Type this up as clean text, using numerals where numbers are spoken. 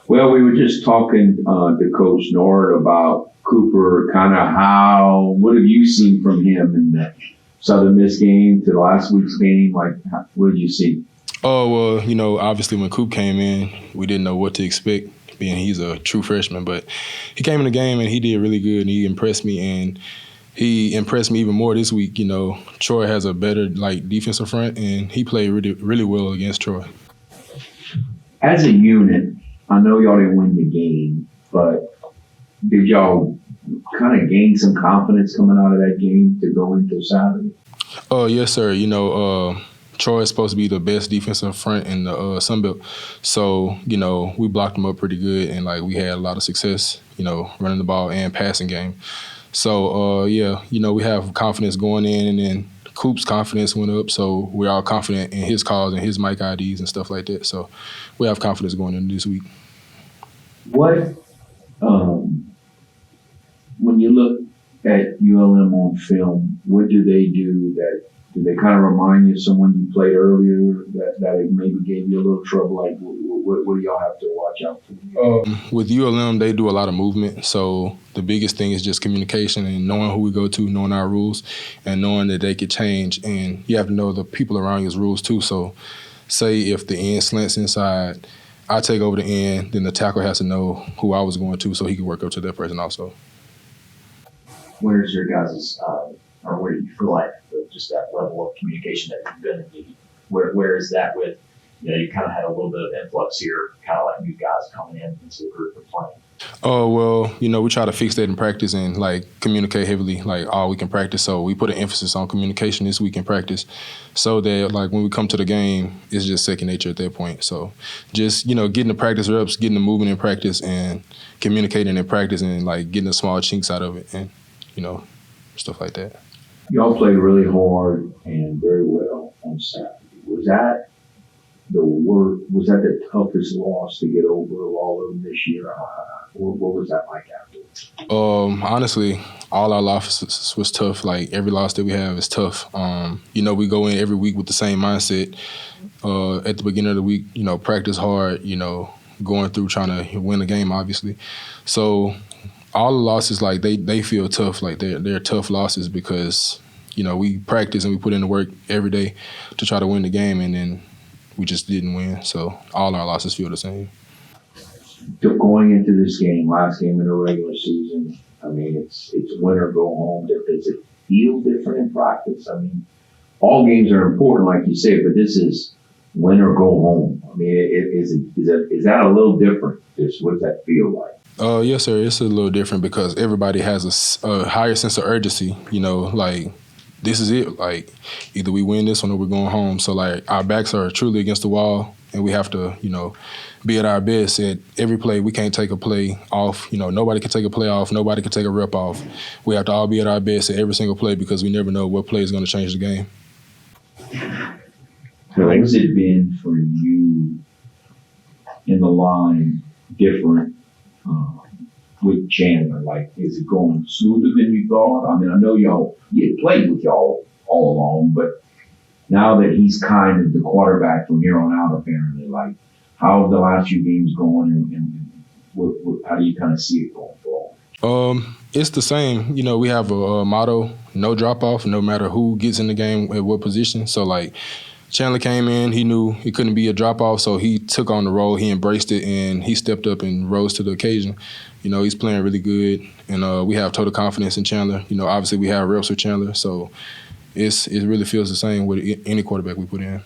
Well, we were just talking to Coach Nord about Cooper, kind of what have you seen from him in the Southern Miss game to last week's game? Like, what did you see? Oh, well, obviously when Coop came in, we didn't know what to expect, being he's a true freshman. But he came in the game and he did really good and he impressed me. And he impressed me even more this week. Troy has a better, defensive front, and he played really, really well against Troy. As a unit, I know y'all didn't win the game, but did y'all kind of gain some confidence coming out of that game to go into Saturday? Oh, yes, sir. Troy is supposed to be the best defensive front in the Sun Belt. So, we blocked them up pretty good, and, we had a lot of success, running the ball and passing game. So, we have confidence going in, and then Coop's confidence went up, so we're all confident in his calls and his mic IDs and stuff like that. So we have confidence going into this week. What, when you look at ULM on film, what do they do do they kind of remind you of someone you played earlier that it maybe gave you a little trouble? Like, what do y'all have to watch out for? With ULM, they do a lot of movement. So the biggest thing is just communication and knowing who we go to, knowing our rules, and knowing that they could change. And you have to know the people around you's rules too. So say if the end slants inside, I take over the end, then the tackle has to know who I was going to so he can work up to that person also. Where's your guys' or where do you feel like just that level of communication that you've been in? Where is that with, you kind of had a little bit of influx here, kind of like new guys coming in into the group and playing? Oh, well, we try to fix that in practice and, communicate heavily, all we can practice. So we put an emphasis on communication this week in practice so that, when we come to the game, it's just second nature at that point. So just, getting the practice reps, getting the movement in practice and communicating in practice and, getting the small chinks out of it and, stuff like that. Y'all played really hard and very well on Saturday. Was that the toughest loss to get over of all of them this year? What was that like after? Honestly, all our losses was tough. Every loss that we have is tough. We go in every week with the same mindset. At the beginning of the week, practice hard, going through trying to win the game, obviously. So all the losses, they feel tough. They're tough losses because, we practice and we put in the work every day to try to win the game, and then we just didn't win. So all our losses feel the same. Going into this game, last game in the regular season, I mean, it's win or go home. Does it feel different in practice? I mean, all games are important, like you say, but this is win or go home. I mean, is that a little different? What does that feel like? Yes, sir. It's a little different because everybody has a higher sense of urgency. This is it. Either we win this one or we're going home. So, our backs are truly against the wall, and we have to, be at our best at every play. We can't take a play off. Nobody can take a play off. Nobody can take a rep off. We have to all be at our best at every single play because we never know what play is going to change the game. How has it been for you in the line different with Chandler? Is it going smoother than you thought? I mean, I know he had played with y'all all along, but now that he's kind of the quarterback from here on out, apparently, how have the last few games going, and how do you kind of see it going forward? It's the same. We have a motto: no drop off, no matter who gets in the game at what position. So Chandler came in, he knew it couldn't be a drop-off, so he took on the role, he embraced it, and he stepped up and rose to the occasion. He's playing really good, and we have total confidence in Chandler. Obviously we have reps with Chandler, so it really feels the same with any quarterback we put in.